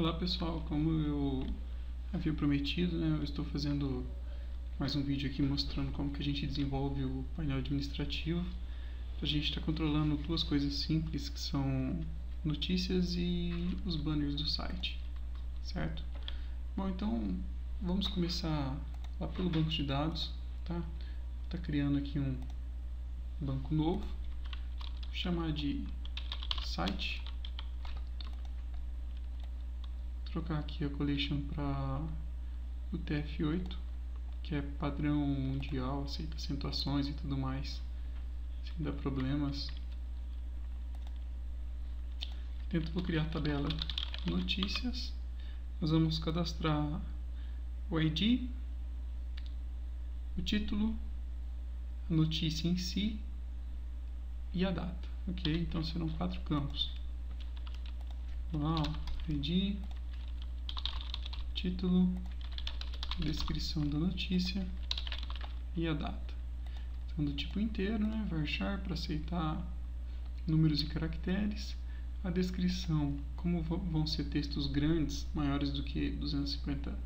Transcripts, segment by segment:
Olá pessoal, como eu havia prometido, eu estou fazendo mais um vídeo aqui mostrando como que a gente desenvolve o painel administrativo. A gente está controlando duas coisas simples, que são notícias e os banners do site, certo? Bom, então vamos começar lá pelo banco de dados, tá? Tá criando aqui um banco novo, vou chamar de site. Trocar aqui a collection para o TF8, que é padrão mundial, aceita acentuações e tudo mais, sem dar problemas. Dentro vou criar a tabela notícias. Nós vamos cadastrar o ID, o título, a notícia em si e a data, ok? Então serão 4 campos. Vamos lá, ID, título, descrição da notícia e a data. Então do tipo inteiro, varchar para aceitar números e caracteres. A descrição, como vão ser textos grandes, maiores do que 250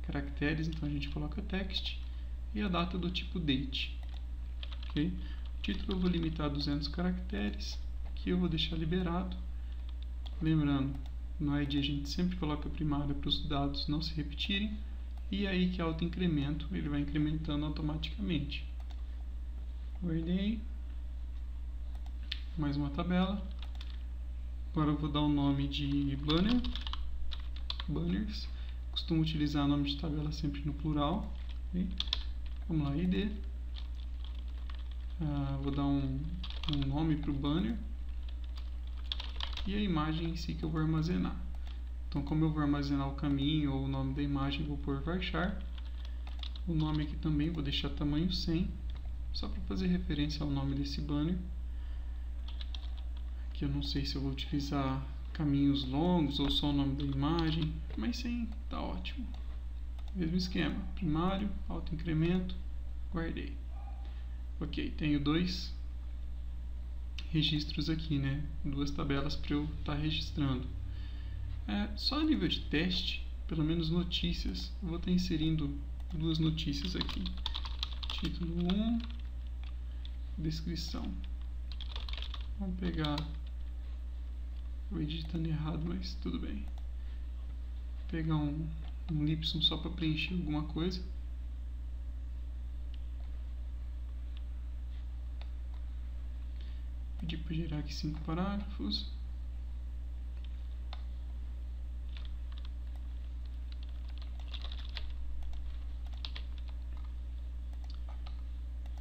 caracteres, então a gente coloca text. E a data do tipo date. Okay? O título eu vou limitar a 200 caracteres, que eu vou deixar liberado. Lembrando, no ID a gente sempre coloca primário para os dados não se repetirem, e aí que auto-incremento, ele vai incrementando automaticamente. Guardei, mais uma tabela. Agora eu vou dar o nome de banner, banners. Costumo utilizar nome de tabela sempre no plural. Okay? Vamos lá, ID. Vou dar um nome para o banner. E a imagem em si que eu vou armazenar. Então, como eu vou armazenar o caminho ou o nome da imagem, vou pôr varchar. O nome aqui também vou deixar tamanho 100, só para fazer referência ao nome desse banner. Aqui eu não sei se eu vou utilizar caminhos longos ou só o nome da imagem, mas 100 tá ótimo. Mesmo esquema, primário, auto-incremento, guardei. Ok, tenho dois registros aqui, duas tabelas para eu estar registrando. Só a nível de teste, pelo menos notícias, eu vou estar inserindo duas notícias aqui. Título 1, descrição. Vamos pegar, vou editando errado, mas tudo bem. Vou pegar um lipsum só para preencher alguma coisa. Pedir para gerar aqui 5 parágrafos.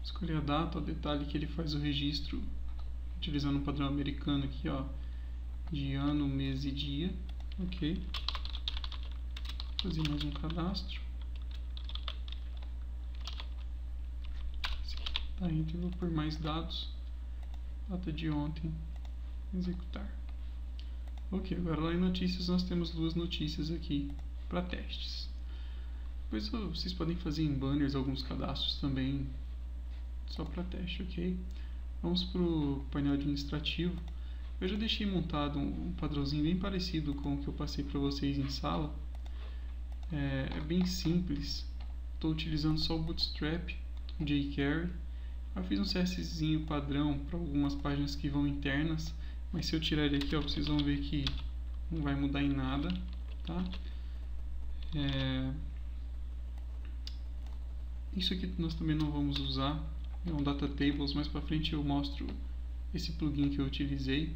Escolher a data, o detalhe que ele faz o registro utilizando um padrão americano aqui, de ano, mês e dia. Ok. Fazer mais um cadastro. Tá, então eu vou por mais dados. Data de ontem, executar. Ok, agora lá em notícias nós temos duas notícias aqui para testes. Depois vocês podem fazer em banners alguns cadastros também, só para teste, ok? Vamos para o painel administrativo. Eu já deixei montado um padrãozinho bem parecido com o que eu passei para vocês em sala. É bem simples. Estou utilizando só o Bootstrap, o jQuery. Eu fiz um CSSzinho padrão para algumas páginas que vão internas, mas se eu tirar ele aqui, vocês vão ver que não vai mudar em nada, tá? Isso aqui nós também não vamos usar, é um Data Tables, mais para frente eu mostro esse plugin que eu utilizei,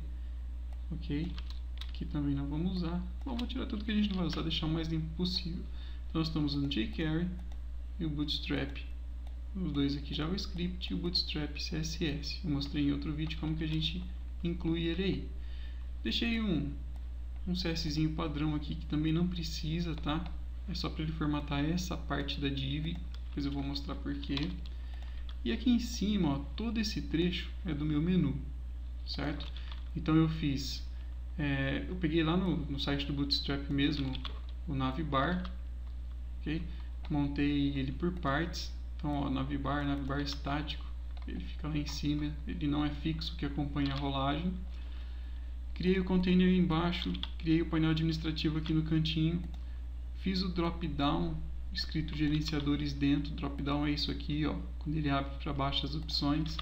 ok? Aqui também não vamos usar. Bom, vou tirar tudo que a gente não vai usar, deixar o mais limpo possível. Então nós estamos usando jQuery e o Bootstrap. Os dois aqui JavaScript e o Bootstrap CSS. Eu mostrei em outro vídeo como que a gente inclui ele aí. Deixei um CSSzinho padrão aqui que também não precisa, tá? É só para ele formatar essa parte da div. Depois eu vou mostrar porquê. E aqui em cima, todo esse trecho é do meu menu, certo? Então eu fiz... eu peguei lá no site do Bootstrap mesmo, o navbar, ok? Montei ele por partes. Então, navbar estático, ele fica lá em cima, ele não é fixo, que acompanha a rolagem. Criei o container embaixo, criei o painel administrativo aqui no cantinho, fiz o drop-down, escrito gerenciadores dentro. Drop-down é isso aqui, ó, quando ele abre para baixo as opções.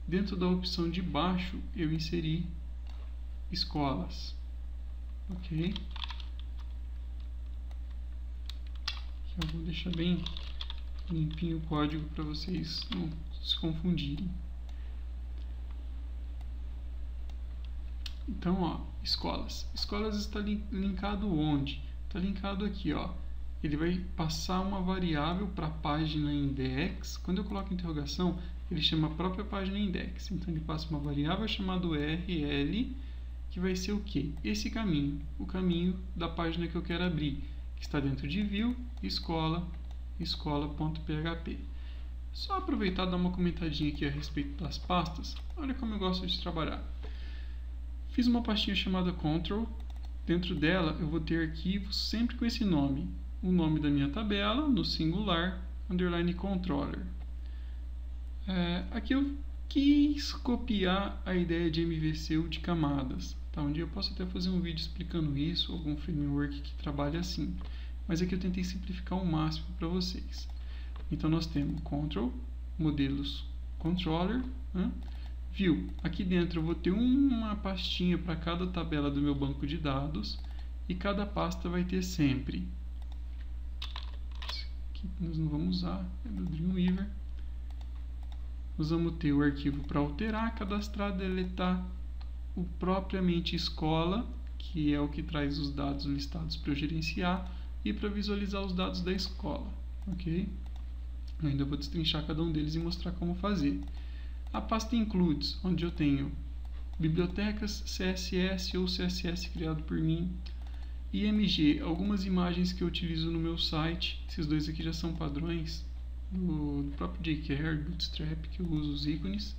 Dentro da opção de baixo, eu inseri escolas, ok? Eu vou deixar bem limpinho o código para vocês não se confundirem. Então, ó, escolas. Escolas está linkado onde? Está linkado aqui, ó. Ele vai passar uma variável para a página index. Quando eu coloco interrogação, ele chama a própria página index. Então, ele passa uma variável chamada URL, que vai ser o quê? Esse caminho, o caminho da página que eu quero abrir, que está dentro de view, escola, escola.php. Só aproveitar e dar uma comentadinha aqui a respeito das pastas. Olha como eu gosto de trabalhar. Fiz uma pastinha chamada control. Dentro dela eu vou ter arquivos sempre com esse nome. O nome da minha tabela, no singular, underline controller. Aqui eu quis copiar a ideia de MVC ou de camadas. Tá? Um dia eu posso até fazer um vídeo explicando isso, algum framework que trabalha assim. Mas aqui eu tentei simplificar ao máximo para vocês. Então nós temos control, modelos controller, né? View. Aqui dentro eu vou ter uma pastinha para cada tabela do meu banco de dados e cada pasta vai ter sempre. Aqui nós não vamos usar, é do Dreamweaver. Nós vamos ter o arquivo para alterar, cadastrar, deletar, o propriamente escola, que é o que traz os dados listados para eu gerenciar, e para visualizar os dados da escola, ok? Eu ainda vou destrinchar cada um deles e mostrar como fazer. A pasta includes, onde eu tenho bibliotecas, CSS ou CSS criado por mim, IMG, algumas imagens que eu utilizo no meu site. Esses dois aqui já são padrões do próprio jQuery, Bootstrap, que eu uso os ícones.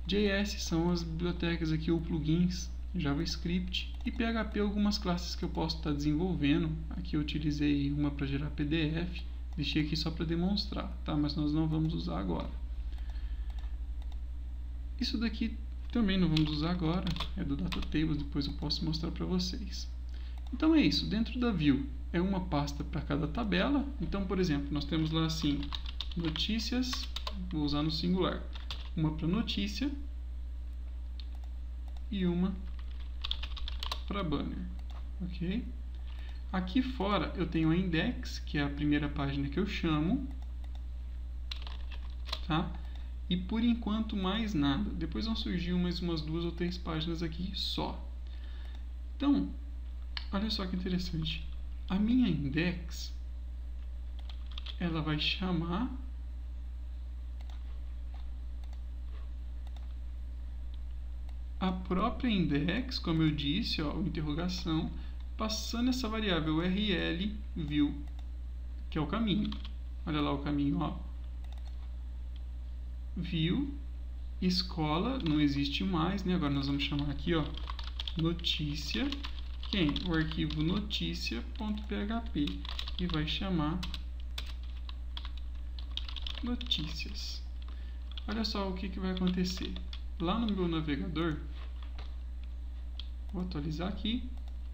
JS são as bibliotecas aqui ou plugins, JavaScript, e PHP algumas classes que eu posso estar desenvolvendo. Aqui eu utilizei uma para gerar PDF, deixei aqui só para demonstrar, tá? Mas nós não vamos usar agora. Isso daqui também não vamos usar agora, é do DataTables, depois eu posso mostrar para vocês. Então é isso, dentro da View é uma pasta para cada tabela. Então, por exemplo, nós temos lá assim, notícias, vou usar no singular, uma para notícia e uma para banner, ok? Aqui fora eu tenho a index, que é a primeira página que eu chamo, tá? E por enquanto mais nada. Depois vão surgir mais umas 2 ou 3 páginas aqui só. Então, olha só que interessante. A minha index, ela vai chamar a própria index, como eu disse, ó, interrogação, passando essa variável URL view, que é o caminho. Olha lá o caminho, ó. View, escola, não existe mais, né? Agora nós vamos chamar aqui, ó, notícia, quem? O arquivo notícia.php e vai chamar notícias. Olha só o que vai acontecer. Lá no meu navegador, vou atualizar aqui,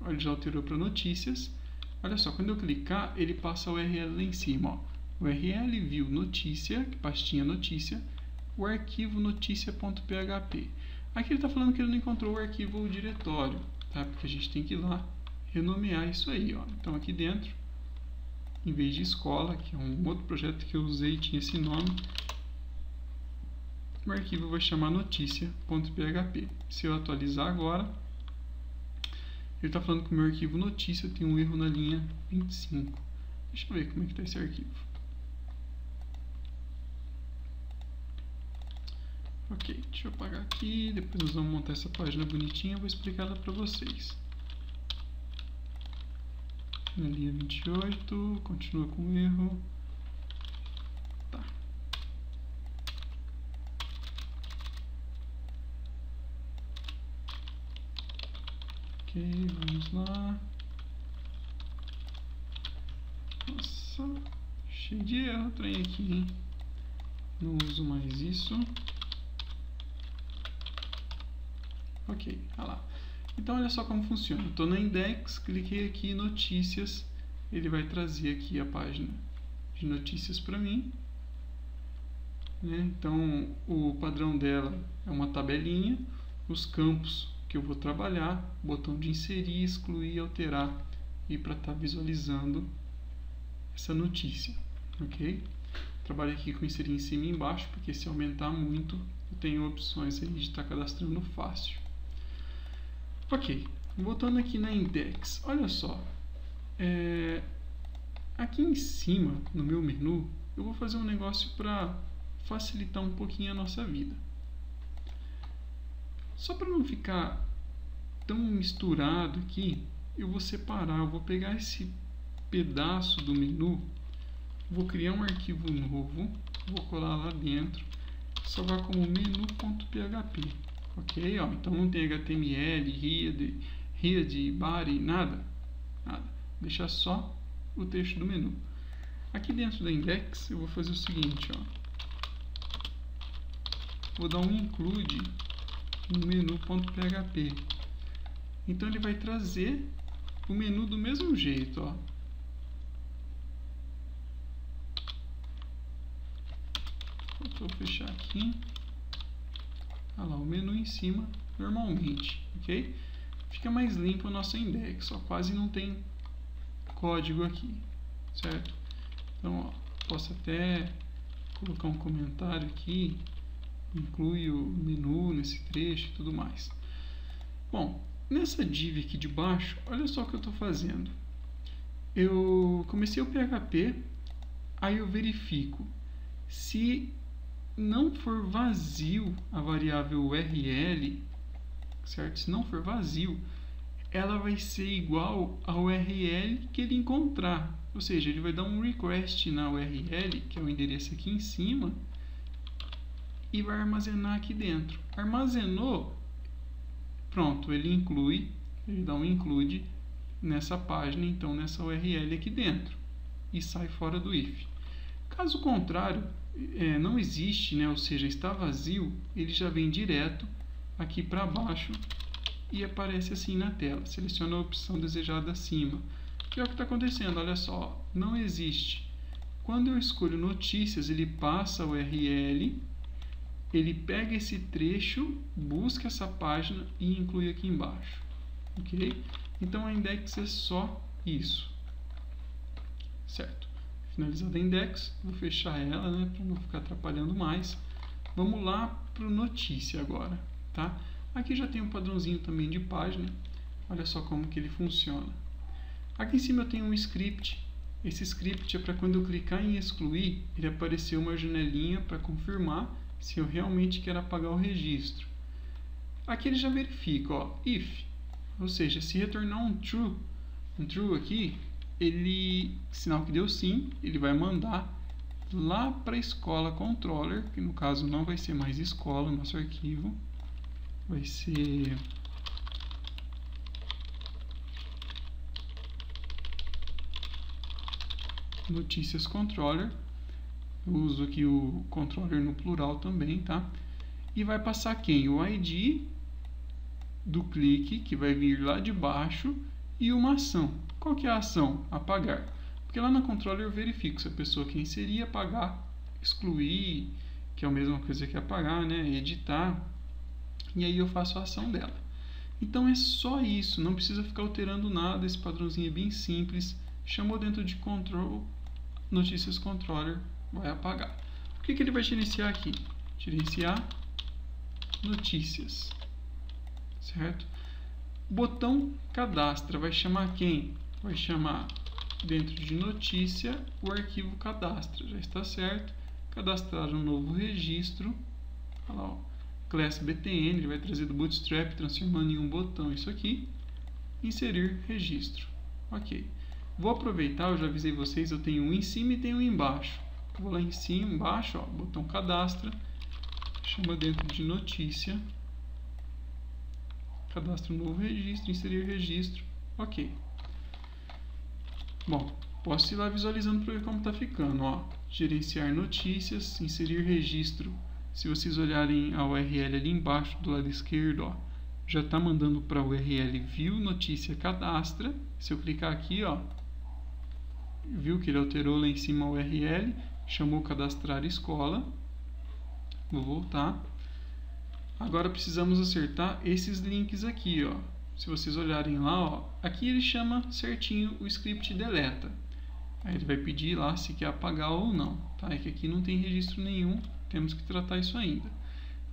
ele já alterou para notícias. Olha só, quando eu clicar, ele passa a URL lá em cima, ó. URL view notícia, pastinha notícia, o arquivo notícia.php. Aqui ele está falando que ele não encontrou o arquivo ou o diretório, tá? Porque a gente tem que ir lá renomear isso aí, ó. Então aqui dentro, em vez de escola, que é um outro projeto que eu usei, tinha esse nome, o arquivo vai chamar notícia.php. Se eu atualizar agora, ele está falando que o meu arquivo notícia tem um erro na linha 25. Deixa eu ver como é que está esse arquivo. Ok, deixa eu apagar aqui, depois nós vamos montar essa página bonitinha, eu vou explicar ela para vocês. Na linha 28, continua com erro. Tá. Ok, vamos lá. Nossa, cheio de erro trem aqui, hein? Não uso mais isso. Ok, olha lá. Então olha só como funciona. Estou no index, cliquei aqui em notícias, ele vai trazer aqui a página de notícias para mim, né? Então o padrão dela é uma tabelinha, os campos que eu vou trabalhar, botão de inserir, excluir, alterar, e para estar visualizando essa notícia, ok? Trabalho aqui com inserir em cima e embaixo, porque se aumentar muito, eu tenho opções aí de estar cadastrando fácil. Ok, voltando aqui na index, olha só, aqui em cima, no meu menu, eu vou fazer um negócio para facilitar um pouquinho a nossa vida. Só para não ficar tão misturado aqui, eu vou separar, eu vou pegar esse pedaço do menu, vou criar um arquivo novo, vou colar lá dentro, salvar como menu.php, ok? Ó, então não tem HTML, head, body, nada, deixar só o texto do menu. Aqui dentro da index eu vou fazer o seguinte, ó, vou dar um include no menu.php. Então ele vai trazer o menu do mesmo jeito, ó. Vou fechar aqui. Olha lá, o menu em cima normalmente, ok? Fica mais limpo a nossa index, ó, quase não tem código aqui, certo? Então, ó, posso até colocar um comentário aqui, inclui o menu nesse trecho e tudo mais. Bom, nessa div aqui de baixo, olha só o que eu estou fazendo. Eu comecei o PHP, aí eu verifico se não for vazio a variável URL, certo? Se não for vazio, ela vai ser igual ao URL que ele encontrar. Ou seja, ele vai dar um request na URL, que é o endereço aqui em cima, e vai armazenar aqui dentro. Armazenou, pronto, ele inclui, ele dá um include nessa página, então nessa URL aqui dentro, e sai fora do if. Caso contrário, não existe, né? Ou seja, está vazio, ele já vem direto aqui para baixo e aparece assim na tela. Seleciona a opção desejada acima. Que é o que está acontecendo, olha só, não existe. Quando eu escolho notícias, ele passa a URL, ele pega esse trecho, busca essa página e inclui aqui embaixo, ok? Então a index é só isso, certo? Finalizada a index, vou fechar ela, né, para não ficar atrapalhando mais. Vamos lá para o notícia agora, tá? Aqui já tem um padrãozinho também de página, olha só como que ele funciona. Aqui em cima eu tenho um script. Esse script é para quando eu clicar em excluir, ele aparecer uma janelinha para confirmar se eu realmente quero apagar o registro. Aqui ele já verifica, ó, if, ou seja, se retornar um true aqui, ele, sinal que deu sim, ele vai mandar lá para a escola controller, que no caso não vai ser mais escola, nosso arquivo, vai ser notícias controller. Eu uso aqui o controller no plural também, tá? E vai passar quem? O ID do clique, que vai vir lá de baixo, e uma ação. Qual que é a ação? Apagar. Porque lá no controller eu verifico se a pessoa quer inserir, apagar, excluir, que é a mesma coisa que apagar, né? Editar. E aí eu faço a ação dela. Então é só isso, não precisa ficar alterando nada, esse padrãozinho é bem simples. Chamou dentro de control, notícias controller, vai apagar. O que ele vai gerenciar aqui? Gerenciar notícias, certo? Botão cadastra vai chamar quem? Vai chamar dentro de notícia o arquivo cadastra, já está certo. Cadastrar um novo registro, olha lá, ó, class btn, ele vai trazer do bootstrap transformando em um botão isso aqui. Inserir registro, ok. Vou aproveitar, eu já avisei vocês, eu tenho um em cima e tenho um embaixo. Vou lá em cima, embaixo, ó, botão cadastra, chama dentro de notícia, cadastra um novo registro, inserir registro, ok. Bom, posso ir lá visualizando para ver como está ficando, ó. Gerenciar notícias, inserir registro. Se vocês olharem a URL ali embaixo do lado esquerdo, ó, já está mandando para a URL view notícia cadastra. Se eu clicar aqui, ó, viu que ele alterou lá em cima a URL, chamou cadastrar escola. Vou voltar. Agora precisamos acertar esses links aqui, ó. Se vocês olharem lá, ó, aqui ele chama certinho o script deleta. Aí ele vai pedir lá se quer apagar ou não, tá? É que aqui não tem registro nenhum, temos que tratar isso ainda.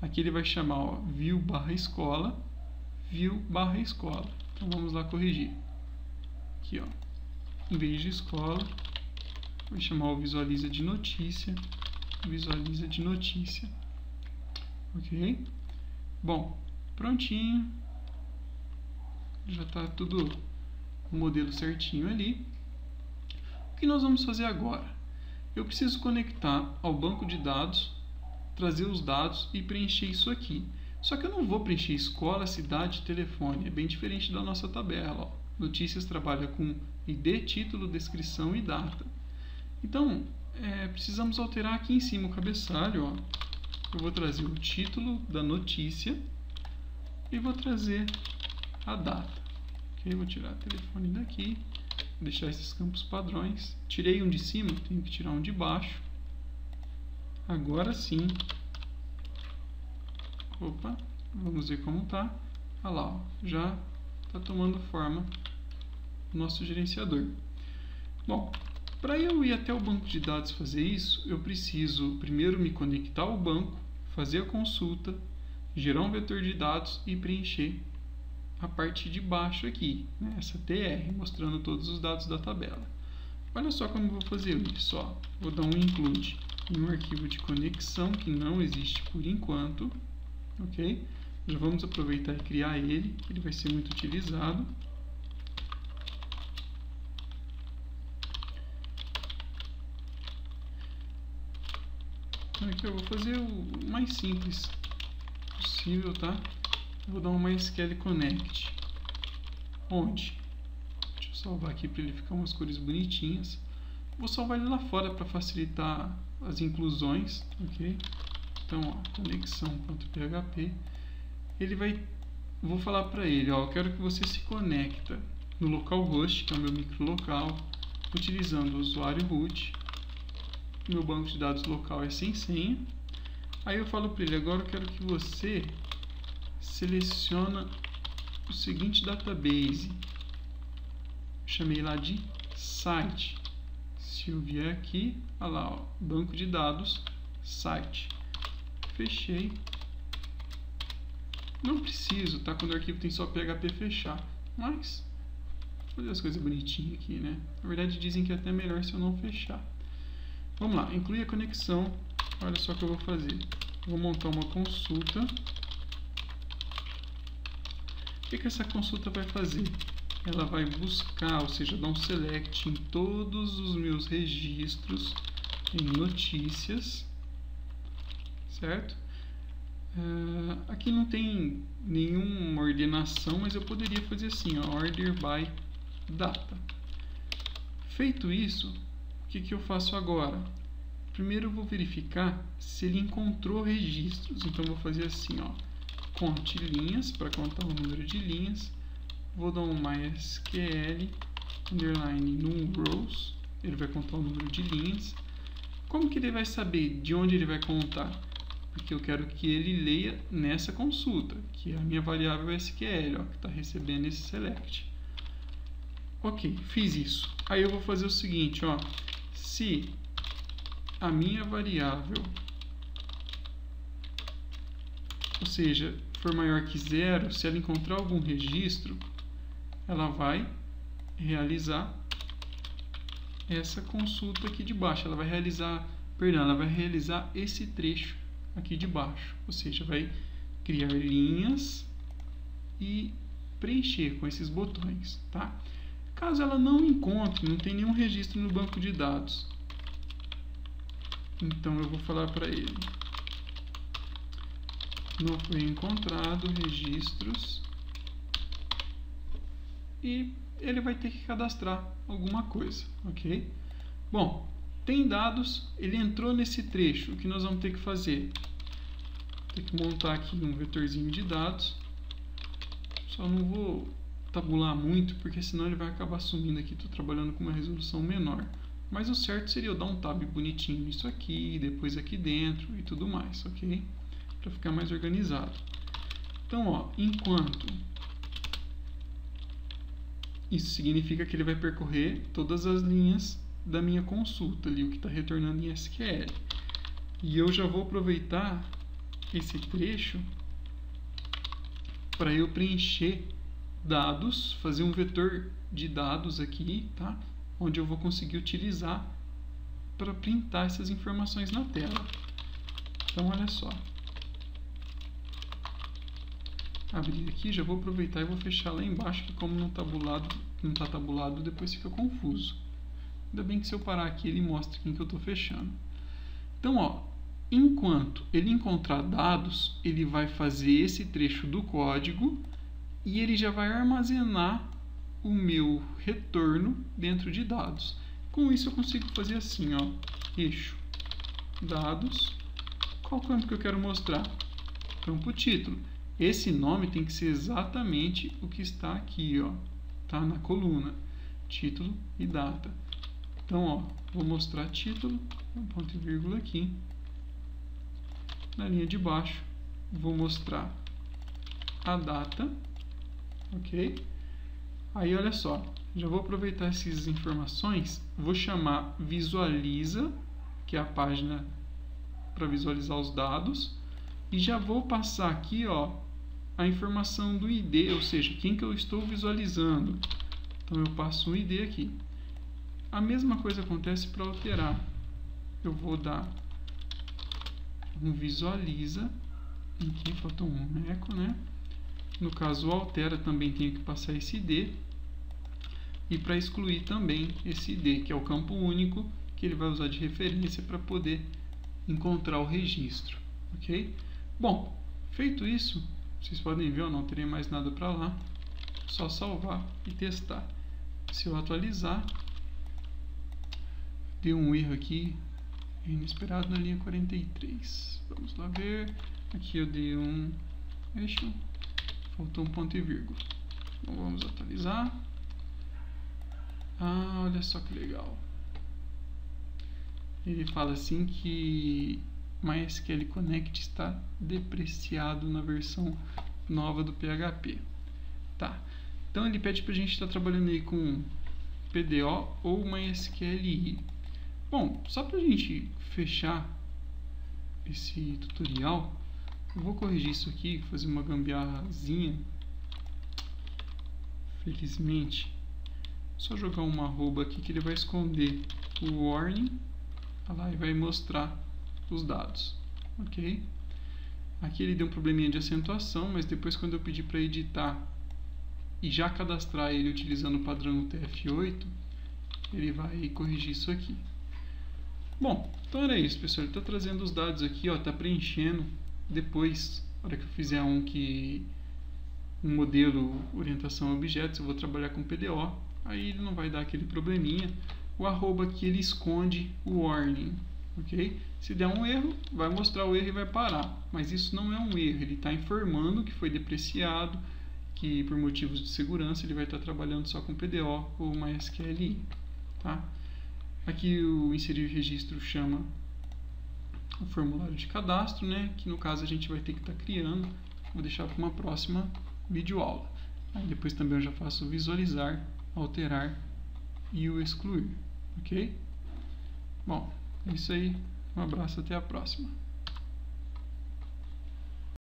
Aqui ele vai chamar, ó, view/escola, view/escola. Então vamos lá corrigir. Aqui, ó, em vez de escola, vai chamar o visualiza de notícia, visualiza de notícia. Ok? Bom, prontinho. Já está tudo o modelo certinho ali. O que nós vamos fazer agora? Eu preciso conectar ao banco de dados, trazer os dados e preencher isso aqui. Só que eu não vou preencher escola, cidade, telefone. É bem diferente da nossa tabela. Ó. Notícias trabalha com ID, título, descrição e data. Então, precisamos alterar aqui em cima o cabeçalho. Ó. Eu vou trazer o título da notícia e vou trazer a data. Ok, vou tirar o telefone daqui, deixar esses campos padrões. Tirei um de cima, tenho que tirar um de baixo. Agora sim. Opa, vamos ver como tá. Olha lá, ó, já está tomando forma o nosso gerenciador. Bom, para eu ir até o banco de dados fazer isso, eu preciso primeiro me conectar ao banco, fazer a consulta, gerar um vetor de dados e preencher a parte de baixo aqui, né? Essa TR, mostrando todos os dados da tabela. Olha só como eu vou fazer isso. Ó. Vou dar um include em um arquivo de conexão que não existe por enquanto. Ok? Já vamos aproveitar e criar ele, ele vai ser muito utilizado. Então aqui eu vou fazer o mais simples possível, tá? Vou dar um MySQL Connect. Onde? Deixa eu salvar aqui para ele ficar umas cores bonitinhas. Vou salvar ele lá fora para facilitar as inclusões, ok? Então, ó, conexão.php. Ele vai, vou falar para ele, ó, eu quero que você se conecta no localhost, que é o meu microlocal, utilizando o usuário root. Meu banco de dados local é sem senha. Aí eu falo para ele, agora eu quero que você seleciona o seguinte database. Chamei lá de site. Se eu vier aqui, olha lá, ó, banco de dados, site. Fechei. Não preciso, tá? Quando o arquivo tem só PHP fechar. Mas, vou fazer as coisas bonitinhas aqui, né? Na verdade, dizem que é até melhor se eu não fechar. Vamos lá, inclui a conexão. Olha só o que eu vou fazer. Vou montar uma consulta. O que essa consulta vai fazer? Ela vai buscar, ou seja, dar um select em todos os meus registros em notícias, certo? Aqui não tem nenhuma ordenação, mas eu poderia fazer assim, ó, order by data. Feito isso, o que eu faço agora? Primeiro eu vou verificar se ele encontrou registros. Então eu vou fazer assim, ó, conte linhas para contar o número de linhas. Vou dar um MySQL underline num rows. Ele vai contar o número de linhas. Como que ele vai saber de onde ele vai contar? Porque eu quero que ele leia nessa consulta, que é a minha variável SQL, ó, que está recebendo esse select. Ok, fiz isso. Aí eu vou fazer o seguinte, ó, se a minha variável, ou seja, for maior que 0, se ela encontrar algum registro, ela vai realizar essa consulta aqui de baixo. Ela vai realizar esse trecho aqui de baixo, ou seja, vai criar linhas e preencher com esses botões, tá? Caso ela não encontre, não tem nenhum registro no banco de dados, então eu vou falar para ele, não foi encontrado registros, e ele vai ter que cadastrar alguma coisa, ok? Bom, tem dados, ele entrou nesse trecho, o que nós vamos ter que fazer? Tem que montar aqui um vetorzinho de dados, Só não vou tabular muito, porque senão ele vai acabar sumindo aqui. Estou trabalhando com uma resolução menor. Mas o certo seria eu dar um tab bonitinho nisso aqui, depois aqui dentro e tudo mais, ok? Para ficar mais organizado. Então, ó, enquanto... Isso significa que ele vai percorrer todas as linhas da minha consulta ali, o que está retornando em SQL. E eu já vou aproveitar esse trecho para eu preencher dados, fazer um vetor de dados aqui, tá? Onde eu vou conseguir utilizar para printar essas informações na tela. Então, olha só. Abrir aqui, já vou aproveitar e vou fechar lá embaixo, que como não está tabulado, depois fica confuso. Ainda bem que se eu parar aqui, ele mostra quem que eu estou fechando. Então, ó, enquanto ele encontrar dados, ele vai fazer esse trecho do código e ele já vai armazenar o meu retorno dentro de dados. Com isso eu consigo fazer assim, ó, eixo, dados, qual campo que eu quero mostrar? Campo título. Esse nome tem que ser exatamente o que está aqui, ó, tá? Na coluna, título e data. Então, ó, vou mostrar título, um ponto e vírgula aqui. Na linha de baixo, vou mostrar a data, ok? Aí, olha só, já vou aproveitar essas informações, vou chamar visualiza, que é a página para visualizar os dados, e já vou passar aqui, ó, a informação do ID, ou seja, quem que eu estou visualizando. Então, eu passo o ID aqui. A mesma coisa acontece para alterar. Eu vou dar um visualiza, aqui faltou um eco, né? No caso, o altera também tenho que passar esse ID. E para excluir também esse ID, que é o campo único, que ele vai usar de referência para poder encontrar o registro, ok? Bom, feito isso, vocês podem ver, eu não terei mais nada para lá, só salvar e testar. Se eu atualizar, deu um erro aqui, inesperado na linha 43. Vamos lá ver, aqui eu dei um eixo, faltou um ponto e vírgula. Então vamos atualizar. Ah, olha só que legal. Ele fala assim que MySQL Connect está depreciado na versão nova do PHP. Tá. Então ele pede para a gente estar trabalhando aí com PDO ou MySQLi. Bom, só para a gente fechar esse tutorial, eu vou corrigir isso aqui, fazer uma gambiarrazinha. Felizmente, só jogar uma arroba aqui que ele vai esconder o warning. Lá e vai mostrar os dados, ok? Aqui ele deu um probleminha de acentuação, mas depois quando eu pedir para editar e já cadastrar ele utilizando o padrão UTF-8, ele vai corrigir isso aqui. Bom, então era isso, pessoal. Ele está trazendo os dados aqui, ó, está preenchendo. Depois, na hora que eu fizer um modelo orientação a objetos, eu vou trabalhar com PDO, aí ele não vai dar aquele probleminha. O arroba aqui ele esconde o warning, ok? Se der um erro, vai mostrar o erro e vai parar. Mas isso não é um erro, ele está informando que foi depreciado, que por motivos de segurança ele vai estar trabalhando só com PDO ou MySQLi, tá? Aqui o inserir registro chama o formulário de cadastro, né? Que no caso a gente vai ter que estar criando. Vou deixar para uma próxima videoaula. Aí depois também eu já faço o visualizar, alterar e o excluir, ok? Bom, é isso aí. Um abraço, até a próxima.